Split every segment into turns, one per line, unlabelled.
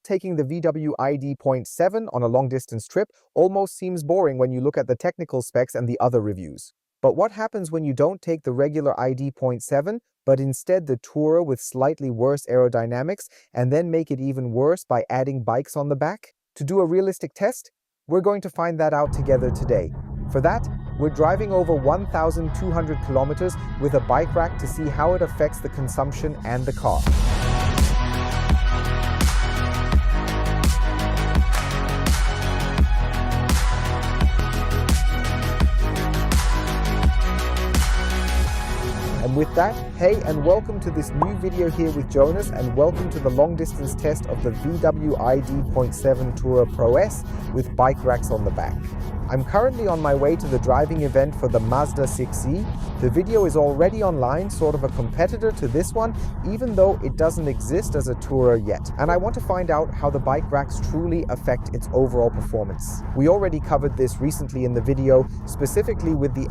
taking the VW ID.7 on a long-distance trip almost seems boring when you look at the technical specs and the other reviews. But what happens when you don't take the regular ID.7, but instead the Tourer with slightly worse aerodynamics, and then make it even worse by adding bikes on the back? To do a realistic test, we're going to find that out together today. For that, we're driving over 1,200 kilometers with a bike rack to see how it affects the consumption and the car. And with that, hey and welcome to this new video here with Jonas, and welcome to the long distance test of the VW ID.7 Tourer Pro S with bike racks on the back. I'm currently on my way to the driving event for the Mazda 6e. The video is already online, sort of a competitor to this one, even though it doesn't exist as a Tourer yet. And I want to find out how the bike racks truly affect its overall performance. We already covered this recently in the video, specifically with the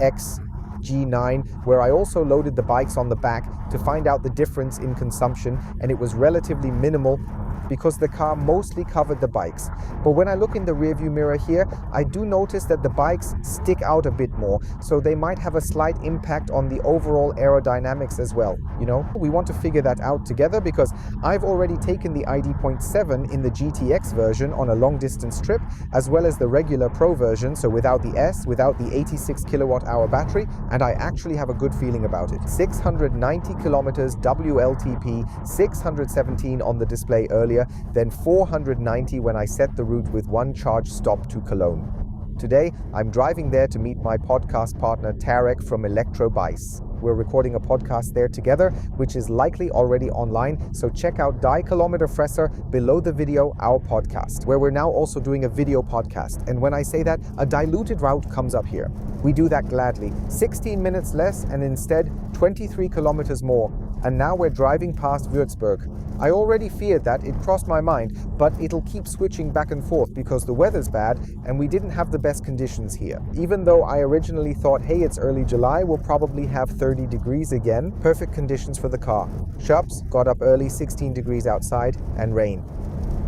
G9, where I also loaded the bikes on the back to find out the difference in consumption, and it was relatively minimal because the car mostly covered the bikes. But when I look in the rearview mirror here, I do notice that the bikes stick out a bit more, so they might have a slight impact on the overall aerodynamics as well. You know, we want to figure that out together because I've already taken the ID.7 in the GTX version on a long distance trip, as well as the regular Pro version, so without the S, without the 86 kilowatt hour battery, and I actually have a good feeling about it. 690 kilometers WLTP, 617 on the display earlier, then 490 when I set the route with one charge stop to Cologne. Today, I'm driving there to meet my podcast partner Tarek from Electrobice. We're recording a podcast there together, which is likely already online, so check out Die Kilometer Fresser below the video, our podcast, where we're now also doing a video podcast. And when I say that, a diluted route comes up here. We do that gladly. 16 minutes less and instead 23 kilometers more. And now we're driving past Augsburg. I already feared that, it crossed my mind, but it'll keep switching back and forth because the weather's bad and we didn't have the best conditions here. Even though I originally thought, hey, it's early July, we'll probably have 30 degrees again. Perfect conditions for the car. Shops got up early, 16 degrees outside, and rain.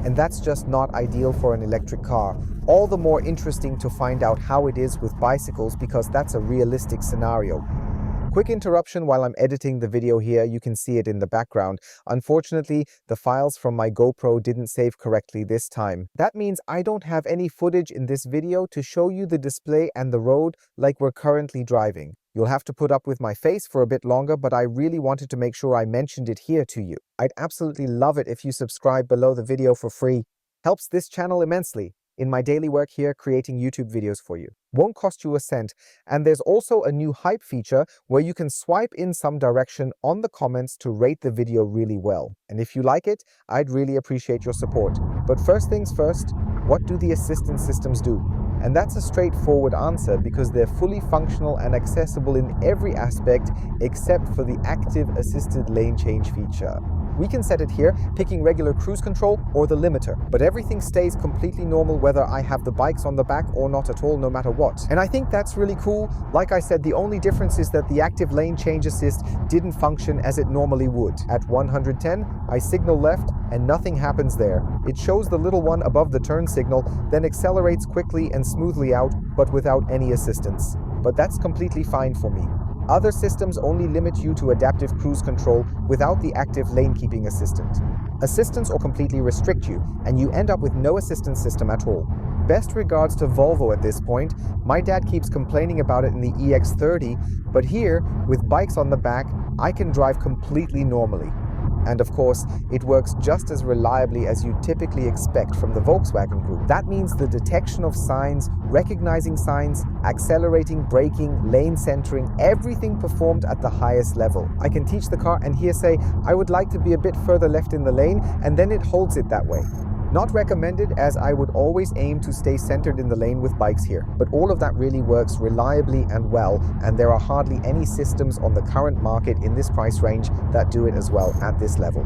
And that's just not ideal for an electric car. All the more interesting to find out how it is with bicycles because that's a realistic scenario. Quick interruption while I'm editing the video here, you can see it in the background. Unfortunately, the files from my GoPro didn't save correctly this time. That means I don't have any footage in this video to show you the display and the road like we're currently driving. You'll have to put up with my face for a bit longer, but I really wanted to make sure I mentioned it here to you. I'd absolutely love it if you subscribe below the video for free. Helps this channel immensely in my daily work here creating YouTube videos for you. Won't cost you a cent, and there's also a new hype feature where you can swipe in some direction on the comments to rate the video really well. And if you like it, I'd really appreciate your support. But first things first, what do the assistance systems do? And that's a straightforward answer because they're fully functional and accessible in every aspect except for the active assisted lane change feature. We can set it here, picking regular cruise control or the limiter, but everything stays completely normal whether I have the bikes on the back or not at all, no matter what. And I think that's really cool. Like I said, the only difference is that the active lane change assist didn't function as it normally would. At 110, I signal left and nothing happens there. It shows the little one above the turn signal, then accelerates quickly and smoothly out, but without any assistance. But that's completely fine for me. Other systems only limit you to adaptive cruise control without the active lane keeping assistant. Assistance or completely restrict you, and you end up with no assistance system at all. Best regards to Volvo at this point. My dad keeps complaining about it in the EX30, but here, with bikes on the back, I can drive completely normally. And of course, it works just as reliably as you typically expect from the Volkswagen Group. That means the detection of signs, recognizing signs, accelerating, braking, lane centering, everything performed at the highest level. I can teach the car and here say, I would like to be a bit further left in the lane, and then it holds it that way. Not recommended, as I would always aim to stay centered in the lane with bikes here. But all of that really works reliably and well, and there are hardly any systems on the current market in this price range that do it as well at this level.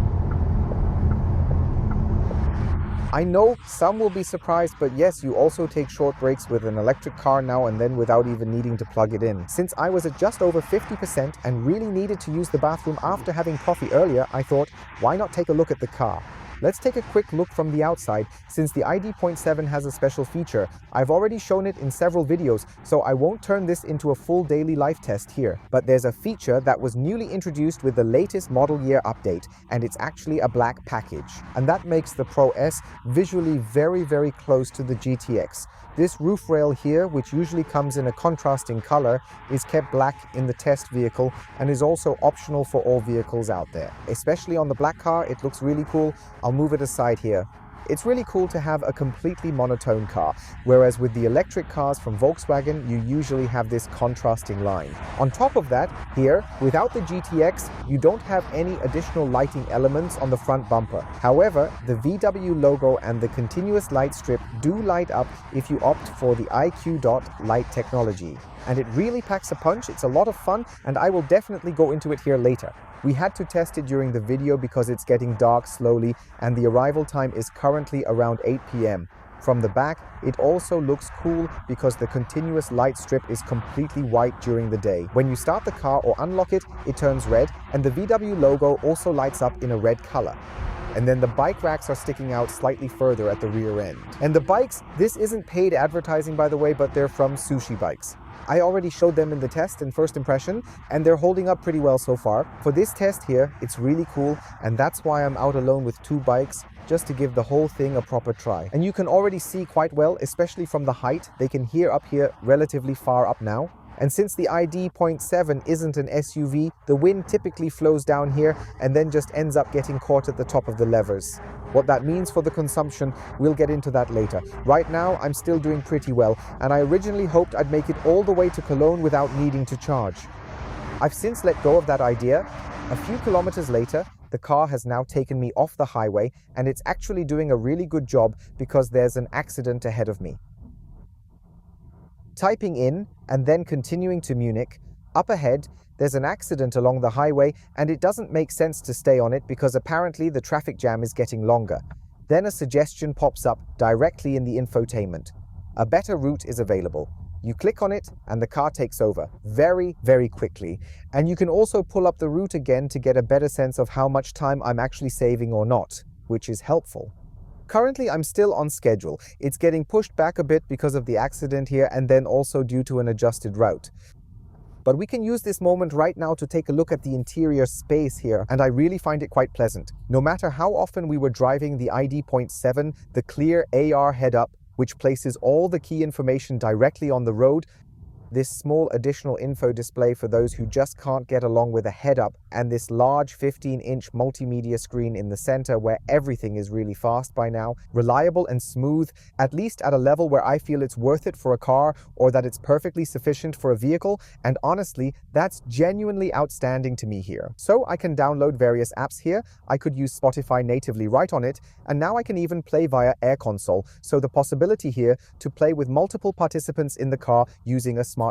I know some will be surprised, but yes, you also take short breaks with an electric car now and then without even needing to plug it in. Since I was at just over 50% and really needed to use the bathroom after having coffee earlier, I thought, why not take a look at the car? Let's take a quick look from the outside, since the ID.7 has a special feature. I've already shown it in several videos, so I won't turn this into a full daily life test here. But there's a feature that was newly introduced with the latest model year update, and it's actually a black package. And that makes the Pro S visually very, very close to the GTX. This roof rail here, which usually comes in a contrasting color, is kept black in the test vehicle and is also optional for all vehicles out there. Especially on the black car, it looks really cool. I'll move it aside here. It's really cool to have a completely monotone car, whereas with the electric cars from Volkswagen, you usually have this contrasting line. On top of that, here, without the GTX, you don't have any additional lighting elements on the front bumper. However, the VW logo and the continuous light strip do light up if you opt for the IQ Dot light technology. And it really packs a punch. It's a lot of fun, and I will definitely go into it here later. We had to test it during the video because it's getting dark slowly, and the arrival time is currently around 8 p.m. From the back, it also looks cool because the continuous light strip is completely white during the day. When you start the car or unlock it, it turns red, and the VW logo also lights up in a red color. And then the bike racks are sticking out slightly further at the rear end. And the bikes, this isn't paid advertising by the way, but they're from Sushi Bikes. I already showed them in the test and first impression, and they're holding up pretty well so far. For this test here, it's really cool, and that's why I'm out alone with two bikes, just to give the whole thing a proper try. And you can already see quite well, especially from the height. They can hear up here relatively far up now. And since the ID.7 isn't an SUV, the wind typically flows down here and then just ends up getting caught at the top of the levers. What that means for the consumption, we'll get into that later. Right now, I'm still doing pretty well, and I originally hoped I'd make it all the way to Cologne without needing to charge. I've since let go of that idea. A few kilometers later, the car has now taken me off the highway, and it's actually doing a really good job because there's an accident ahead of me. Typing in and then continuing to Munich, up ahead, there's an accident along the highway, and it doesn't make sense to stay on it because apparently the traffic jam is getting longer. Then a suggestion pops up directly in the infotainment. A better route is available. You click on it and the car takes over very, very quickly. And you can also pull up the route again to get a better sense of how much time I'm actually saving or not, which is helpful. Currently, I'm still on schedule. It's getting pushed back a bit because of the accident here and then also due to an adjusted route. But we can use this moment right now to take a look at the interior space here, and I really find it quite pleasant. No matter how often we were driving the ID.7, the clear AR head-up, which places all the key information directly on the road, this small additional info display for those who just can't get along with a head-up, and this large 15-inch multimedia screen in the center where everything is really fast by now, reliable and smooth, at least at a level where I feel it's worth it for a car or that it's perfectly sufficient for a vehicle, and honestly, that's genuinely outstanding to me here. So I can download various apps here, I could use Spotify natively right on it, and now I can even play via Air Console, so the possibility here to play with multiple participants in the car using a smartphone.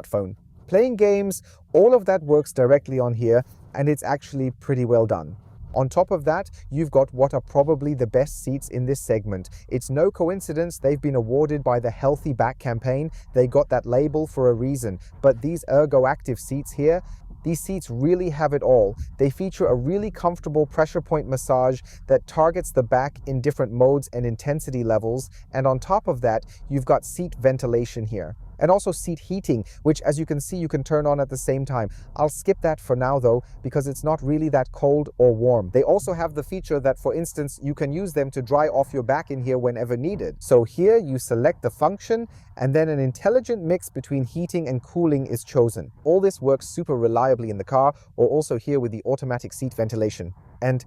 Playing games, all of that works directly on here, and it's actually pretty well done. On top of that, you've got what are probably the best seats in this segment. It's no coincidence they've been awarded by the Healthy Back campaign. They got that label for a reason. But these ergo-active seats here, these seats really have it all. They feature a really comfortable pressure point massage that targets the back in different modes and intensity levels. And on top of that, you've got seat ventilation here. And also seat heating, which as you can see, you can turn on at the same time. I'll skip that for now though, because it's not really that cold or warm. They also have the feature that, for instance, you can use them to dry off your back in here whenever needed. So here you select the function, and then an intelligent mix between heating and cooling is chosen. All this works super reliably in the car, or also here with the automatic seat ventilation. And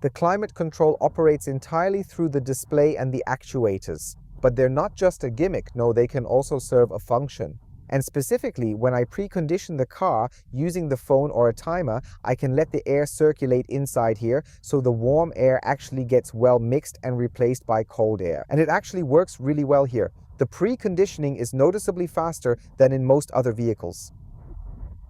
the climate control operates entirely through the display and the actuators. But they're not just a gimmick, no, they can also serve a function. And specifically, when I precondition the car using the phone or a timer, I can let the air circulate inside here, so the warm air actually gets well mixed and replaced by cold air. And it actually works really well here. The preconditioning is noticeably faster than in most other vehicles.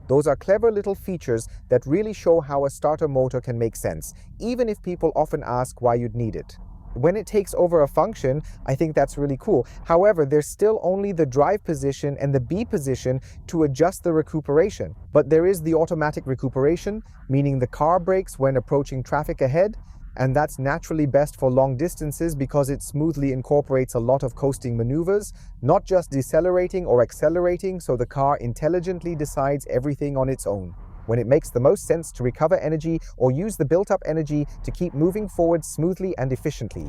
Those are clever little features that really show how a starter motor can make sense, even if people often ask why you'd need it. When it takes over a function, I think that's really cool. However, there's still only the drive position and the B position to adjust the recuperation. But there is the automatic recuperation, meaning the car brakes when approaching traffic ahead, and that's naturally best for long distances because it smoothly incorporates a lot of coasting maneuvers, not just decelerating or accelerating, so the car intelligently decides everything on its own, when it makes the most sense to recover energy or use the built-up energy to keep moving forward smoothly and efficiently.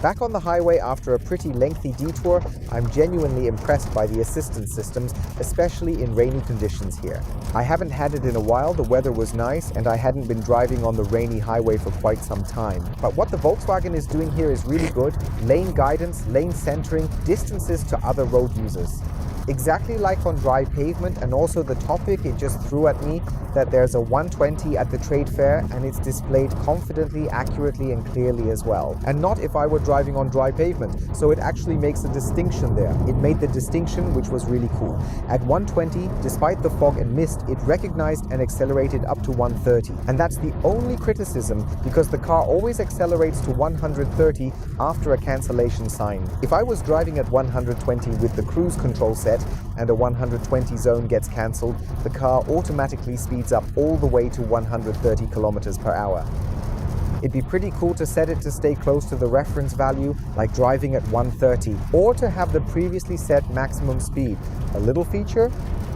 Back on the highway after a pretty lengthy detour, I'm genuinely impressed by the assistance systems, especially in rainy conditions here. I haven't had it in a while, the weather was nice, and I hadn't been driving on the rainy highway for quite some time. But what the Volkswagen is doing here is really good: lane guidance, lane centering, distances to other road users. Exactly like on dry pavement, and also the topic it just threw at me, that there's a 120 at the trade fair and it's displayed confidently, accurately and clearly as well. And not if I were driving on dry pavement, so it actually makes a distinction there. It made the distinction, which was really cool. At 120, despite the fog and mist, it recognized and accelerated up to 130. And that's the only criticism, because the car always accelerates to 130 after a cancellation sign. If I was driving at 120 with the cruise control set and a 120 zone gets cancelled, the car automatically speeds up all the way to 130 kilometers per hour. It'd be pretty cool to set it to stay close to the reference value, like driving at 130, or to have the previously set maximum speed. A little feature,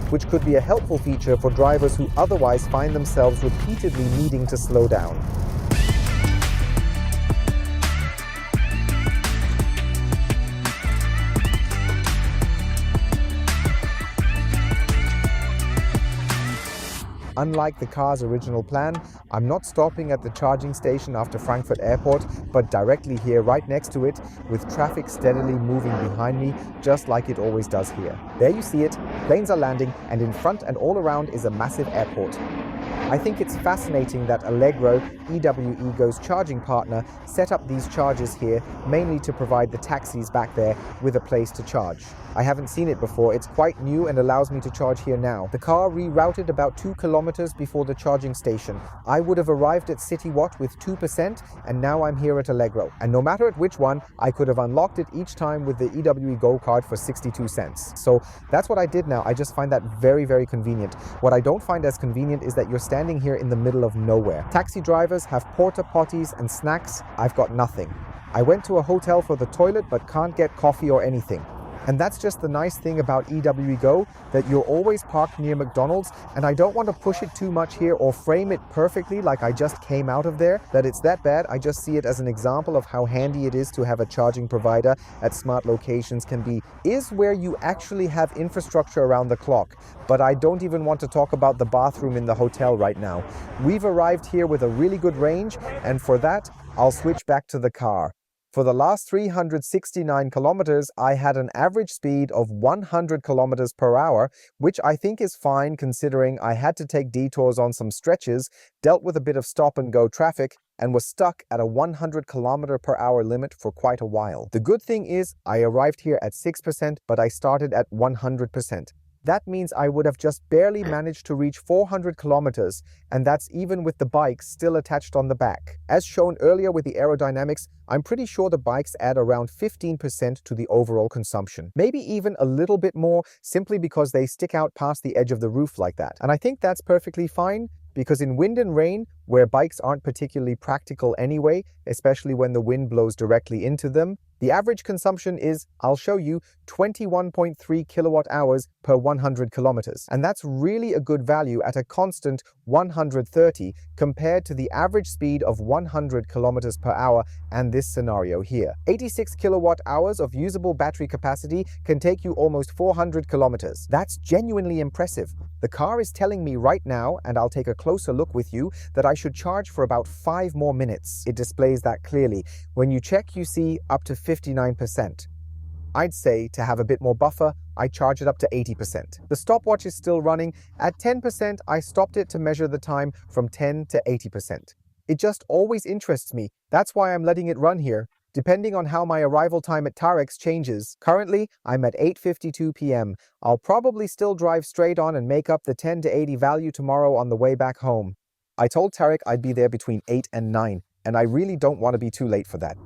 which could be a helpful feature for drivers who otherwise find themselves repeatedly needing to slow down. Unlike the car's original plan, I'm not stopping at the charging station after Frankfurt Airport, but directly here right next to it, with traffic steadily moving behind me, just like it always does here. There you see it, planes are landing, and in front and all around is a massive airport. I think it's fascinating that Allegro, EW Ego's charging partner, set up these chargers here mainly to provide the taxis back there with a place to charge. I haven't seen it before, it's quite new and allows me to charge here now. The car rerouted about 2 kilometers before the charging station. I would have arrived at City Watt with 2%, and now I'm here at Allegro. And no matter at which one, I could have unlocked it each time with the EWE Go card for 62 cents. So that's what I did now. I just find that very, very convenient. What I don't find as convenient is that you're standing here in the middle of nowhere. Taxi drivers have porta potties and snacks. I've got nothing. I went to a hotel for the toilet but can't get coffee or anything. And that's just the nice thing about EWE Go, that you're always parked near McDonald's, and I don't want to push it too much here or frame it perfectly like I just came out of there, that it's that bad. I just see it as an example of how handy it is to have a charging provider at smart locations can be, is where you actually have infrastructure around the clock. But I don't even want to talk about the bathroom in the hotel right now. We've arrived here with a really good range, and for that, I'll switch back to the car. For the last 369 kilometers, I had an average speed of 100 kilometers per hour, which I think is fine considering I had to take detours on some stretches, dealt with a bit of stop and go traffic, and was stuck at a 100 kilometer per hour limit for quite a while. The good thing is I arrived here at 6%, but I started at 100%. That means I would have just barely managed to reach 400 kilometers, and that's even with the bikes still attached on the back. As shown earlier with the aerodynamics, I'm pretty sure the bikes add around 15% to the overall consumption. Maybe even a little bit more, simply because they stick out past the edge of the roof like that. And I think that's perfectly fine, because in wind and rain, where bikes aren't particularly practical anyway, especially when the wind blows directly into them, the average consumption is, I'll show you, 21.3 kilowatt hours per 100 kilometers. And that's really a good value at a constant 130 compared to the average speed of 100 kilometers per hour and this scenario here. 86 kilowatt hours of usable battery capacity can take you almost 400 kilometers. That's genuinely impressive. The car is telling me right now, and I'll take a closer look with you, that I should charge for about 5 more minutes. It displays that clearly. When you check, you see up to 59%. I'd say to have a bit more buffer, I charge it up to 80%. The stopwatch is still running. At 10%, I stopped it to measure the time from 10 to 80%. It just always interests me. That's why I'm letting it run here, depending on how my arrival time at Tarek's changes. Currently, I'm at 8:52 p.m. I'll probably still drive straight on and make up the 10 to 80 value tomorrow on the way back home. I told Tarek I'd be there between 8 and 9, and I really don't want to be too late for that.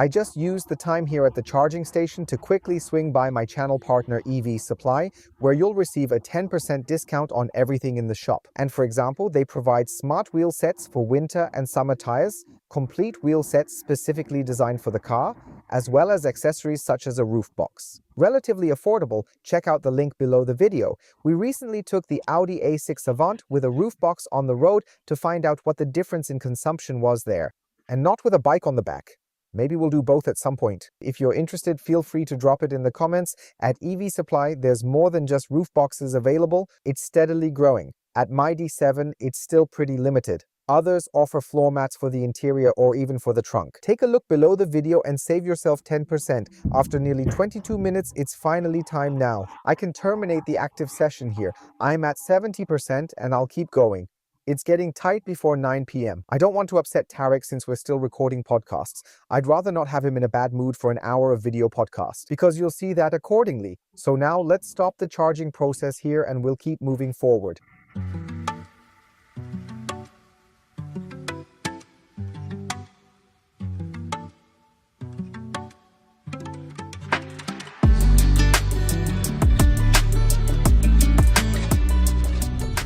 I just used the time here at the charging station to quickly swing by my channel partner EV Supply, where you'll receive a 10% discount on everything in the shop. And for example, they provide smart wheel sets for winter and summer tires, complete wheel sets specifically designed for the car, as well as accessories such as a roof box. Relatively affordable, check out the link below the video. We recently took the Audi A6 Avant with a roof box on the road to find out what the difference in consumption was there, and not with a bike on the back. Maybe we'll do both at some point. If you're interested, feel free to drop it in the comments. At EV Supply, there's more than just roof boxes available. It's steadily growing. At my D7, it's still pretty limited. Others offer floor mats for the interior or even for the trunk. Take a look below the video and save yourself 10%. After nearly 22 minutes, it's finally time now. I can terminate the active session here. I'm at 70% and I'll keep going. It's getting tight before 9 p.m. I don't want to upset Tarek since we're still recording podcasts. I'd rather not have him in a bad mood for an hour of video podcast, because you'll see that accordingly. So now let's stop the charging process here and we'll keep moving forward.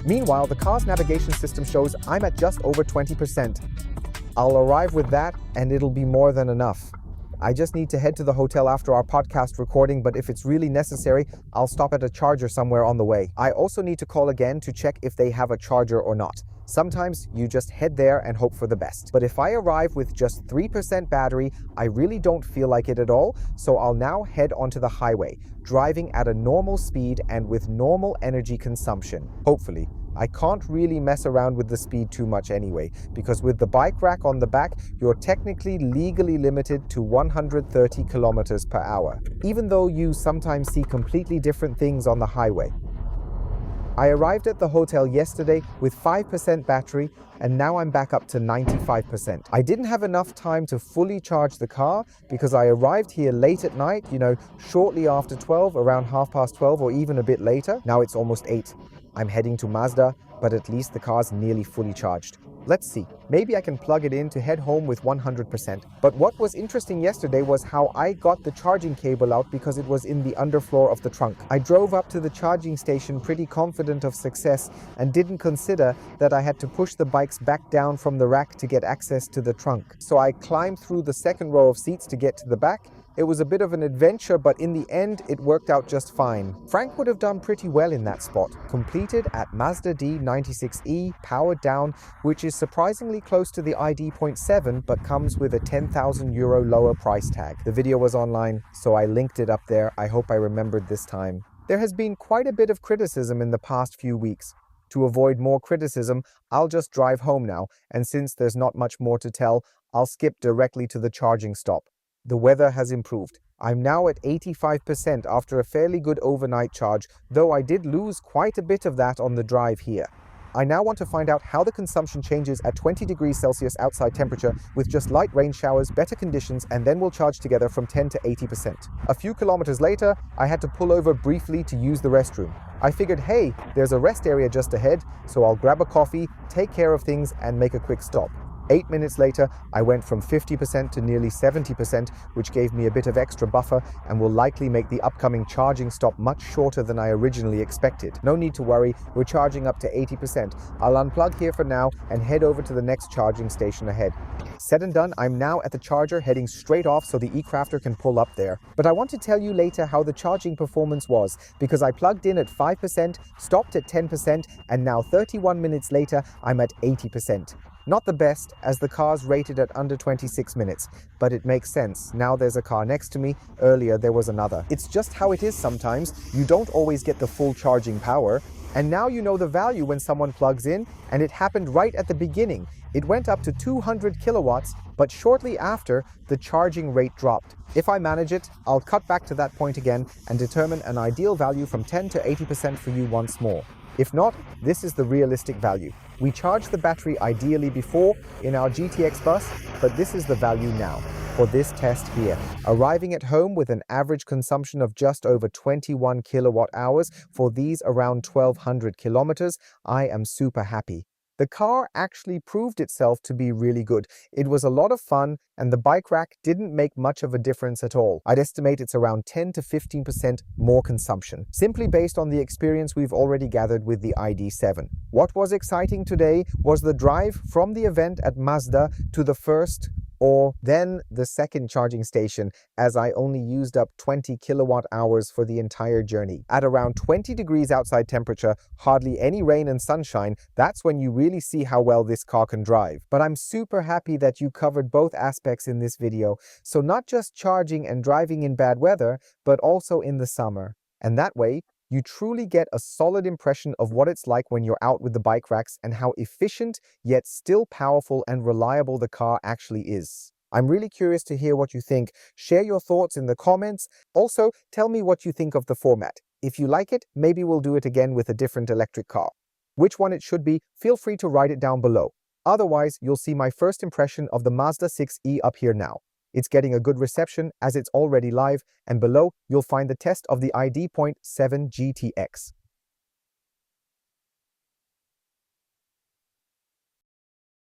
Meanwhile, the car's navigation system shows I'm at just over 20%. I'll arrive with that and it'll be more than enough. I just need to head to the hotel after our podcast recording, but if it's really necessary, I'll stop at a charger somewhere on the way. I also need to call again to check if they have a charger or not. Sometimes you just head there and hope for the best. But if I arrive with just 3% battery, I really don't feel like it at all, so I'll now head onto the highway, driving at a normal speed and with normal energy consumption, hopefully. I can't really mess around with the speed too much anyway, because with the bike rack on the back, you're technically legally limited to 130 kilometers per hour, even though you sometimes see completely different things on the highway. I arrived at the hotel yesterday with 5% battery, and now I'm back up to 95%. I didn't have enough time to fully charge the car because I arrived here late at night, shortly after 12, around 12:30 or even a bit later. Now it's almost 8. I'm heading to Mazda, but at least the car's nearly fully charged. Let's see, maybe I can plug it in to head home with 100%. But what was interesting yesterday was how I got the charging cable out because it was in the underfloor of the trunk. I drove up to the charging station pretty confident of success and didn't consider that I had to push the bikes back down from the rack to get access to the trunk. So I climbed through the second row of seats to get to the back. It was a bit of an adventure, but in the end, it worked out just fine. Frank would have done pretty well in that spot. Completed at Mazda D96E, powered down, which is surprisingly close to the ID.7, but comes with a €10,000 lower price tag. The video was online, so I linked it up there. I hope I remembered this time. There has been quite a bit of criticism in the past few weeks. To avoid more criticism, I'll just drive home now, and since there's not much more to tell, I'll skip directly to the charging stop. The weather has improved. I'm now at 85% after a fairly good overnight charge, though I did lose quite a bit of that on the drive here. I now want to find out how the consumption changes at 20 degrees Celsius outside temperature with just light rain showers, better conditions, and then we'll charge together from 10 to 80%. A few kilometers later, I had to pull over briefly to use the restroom. I figured, hey, there's a rest area just ahead, so I'll grab a coffee, take care of things, and make a quick stop. 8 minutes later, I went from 50% to nearly 70%, which gave me a bit of extra buffer and will likely make the upcoming charging stop much shorter than I originally expected. No need to worry, we're charging up to 80%. I'll unplug here for now and head over to the next charging station ahead. Said and done, I'm now at the charger heading straight off so the e-Crafter can pull up there. But I want to tell you later how the charging performance was, because I plugged in at 5%, stopped at 10%, and now 31 minutes later, I'm at 80%. Not the best, as the car's rated at under 26 minutes, but it makes sense. Now there's a car next to me, earlier there was another. It's just how it is sometimes. You don't always get the full charging power, and now you know the value when someone plugs in, and it happened right at the beginning. It went up to 200 kilowatts, but shortly after, the charging rate dropped. If I manage it, I'll cut back to that point again and determine an ideal value from 10 to 80% for you once more. If not, this is the realistic value. We charged the battery ideally before in our GTX bus, but this is the value now for this test here. Arriving at home with an average consumption of just over 21 kilowatt hours for these around 1,200 kilometers, I am super happy. The car actually proved itself to be really good. It was a lot of fun, and the bike rack didn't make much of a difference at all. I'd estimate it's around 10 to 15% more consumption, simply based on the experience we've already gathered with the ID.7. What was exciting today was the drive from the event at Mazda to the first or then the second charging station, as I only used up 20 kilowatt hours for the entire journey. At around 20 degrees outside temperature, hardly any rain and sunshine, that's when you really see how well this car can drive. But I'm super happy that you covered both aspects in this video, so not just charging and driving in bad weather, but also in the summer. And that way, you truly get a solid impression of what it's like when you're out with the bike racks and how efficient yet still powerful and reliable the car actually is. I'm really curious to hear what you think. Share your thoughts in the comments. Also, tell me what you think of the format. If you like it, maybe we'll do it again with a different electric car. Which one it should be, feel free to write it down below. Otherwise, you'll see my first impression of the Mazda 6e up here now. It's getting a good reception as it's already live, and below you'll find the test of the ID.7 GTX.